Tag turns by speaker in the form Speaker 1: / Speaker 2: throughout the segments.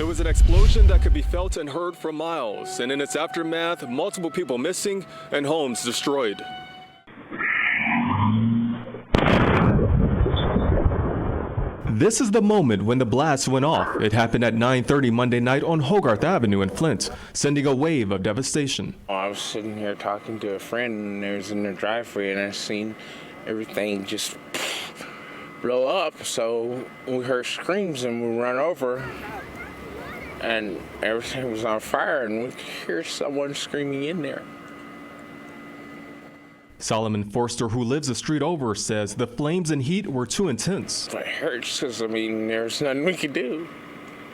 Speaker 1: It was an explosion that could be felt and heard from miles, and in its aftermath, multiple people missing and homes destroyed. This is the moment when the blast went off. It happened at 9:30 Monday night on Hogarth Avenue in Flint, sending a wave of devastation.
Speaker 2: I was sitting here talking to a friend, and there was in their driveway, and I seen everything just blow up. So we heard screams, and we ran over, and everything was on fire, and we could hear someone screaming in there.
Speaker 1: Solomon Forster, who lives a street over, says the flames and heat were too intense.
Speaker 2: It hurts because, there's nothing we could do.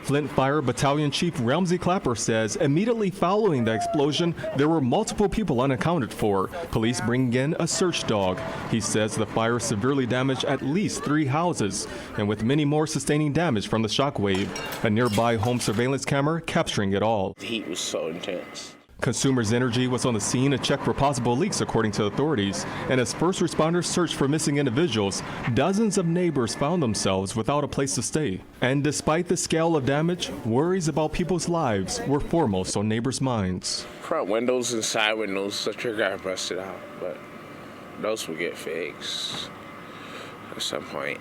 Speaker 1: Flint Fire Battalion Chief Ramsey Clapper says immediately following the explosion, there were multiple people unaccounted for. Police bringing in a search dog. He says the fire severely damaged at least 3 houses, and with many more sustaining damage from the shockwave. A nearby home surveillance camera capturing it all.
Speaker 2: The heat was so intense.
Speaker 1: Consumers Energy was on the scene to check for possible leaks, according to authorities. And as first responders searched for missing individuals, dozens of neighbors found themselves without a place to stay. And despite the scale of damage, worries about people's lives were foremost on neighbors' minds.
Speaker 2: Front windows and side windows, the trigger got busted out, but those will get fixed at some point.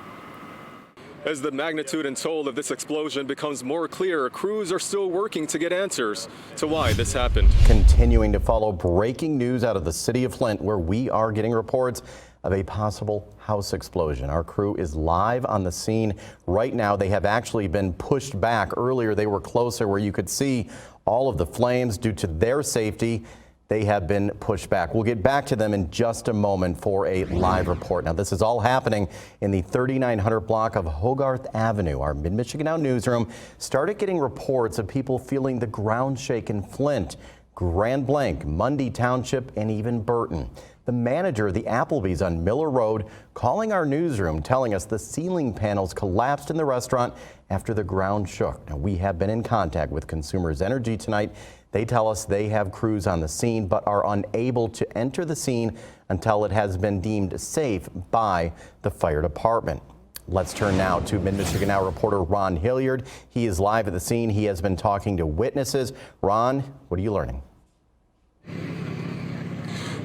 Speaker 1: As the magnitude and toll of this explosion becomes more clear, crews are still working to get answers to why this happened.
Speaker 3: Continuing to follow breaking news out of the city of Flint, where we are getting reports of a possible house explosion. Our crew is live on the scene right now. They have actually been pushed back. Earlier, they were closer where you could see all of the flames. Due to their safety, they have been pushed back. We'll get back to them in just a moment for a live report. Now, this is all happening in the 3900 block of Hogarth Avenue. Our Mid-MichiganNow newsroom started getting reports of people feeling the ground shake in Flint, Grand Blanc, Mundy Township, and even Burton. The manager of the Applebee's on Miller Road calling our newsroom, telling us the ceiling panels collapsed in the restaurant after the ground shook. Now, we have been in contact with Consumers Energy tonight. They tell us they have crews on the scene but are unable to enter the scene until it has been deemed safe by the fire department. Let's turn now to Mid-MichiganNow reporter Ron Hilliard. He is live at the scene. He has been talking to witnesses. Ron, what are you learning?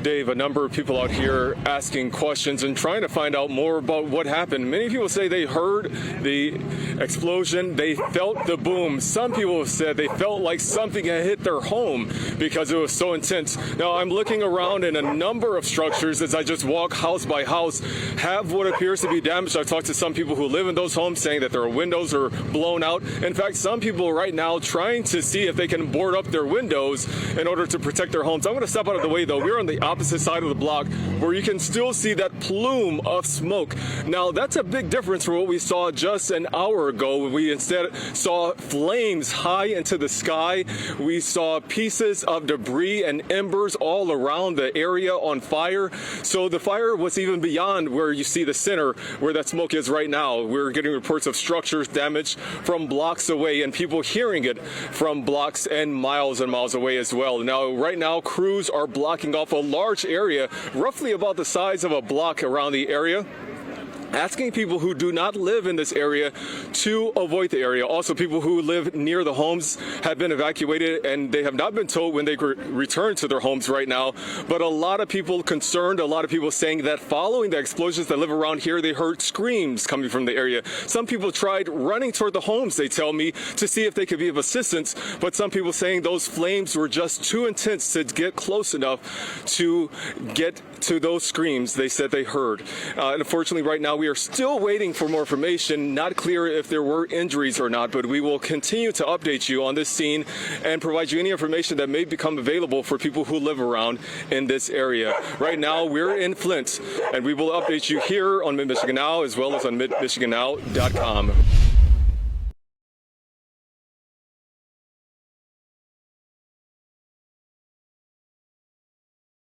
Speaker 1: Dave, a number of people out here asking questions and trying to find out more about what happened. Many people say they heard the explosion, they felt the boom. Some people have said they felt like something had hit their home because it was so intense. Now, I'm looking around, and a number of structures, as I just walk house by house, have what appears to be damaged. I've talked to some people who live in those homes saying that their windows are blown out. In fact, some people right now trying to see if they can board up their windows in order to protect their homes. I'm going to step out of the way, though. We're on the opposite side of the block where you can still see that plume of smoke. Now, that's a big difference from what we saw just an hour ago. We instead saw flames high into the sky. We saw pieces of debris and embers all around the area on fire. So the fire was even beyond where you see the center where that smoke is right now. We're getting reports of structures damaged from blocks away and people hearing it from blocks and miles away as well. Now, right now, crews are blocking off a large area, roughly about the size of a block around the area, asking people who do not live in this area to avoid the area. Also, people who live near the homes have been evacuated, and they have not been told when they return to their homes right now. But a lot of people concerned, a lot of people saying that following the explosions that live around here, they heard screams coming from the area. Some people tried running toward the homes, they tell me, to see if they could be of assistance. But some people saying those flames were just too intense to get close enough to get to those screams they said they heard. Unfortunately, right now, we are still waiting for more information. Not clear if there were injuries or not, but we will continue to update you on this scene and provide you any information that may become available for people who live around in this area. Right now, we're in Flint, and we will update you here on Mid-MichiganNow as well as on MidMichiganNow.com.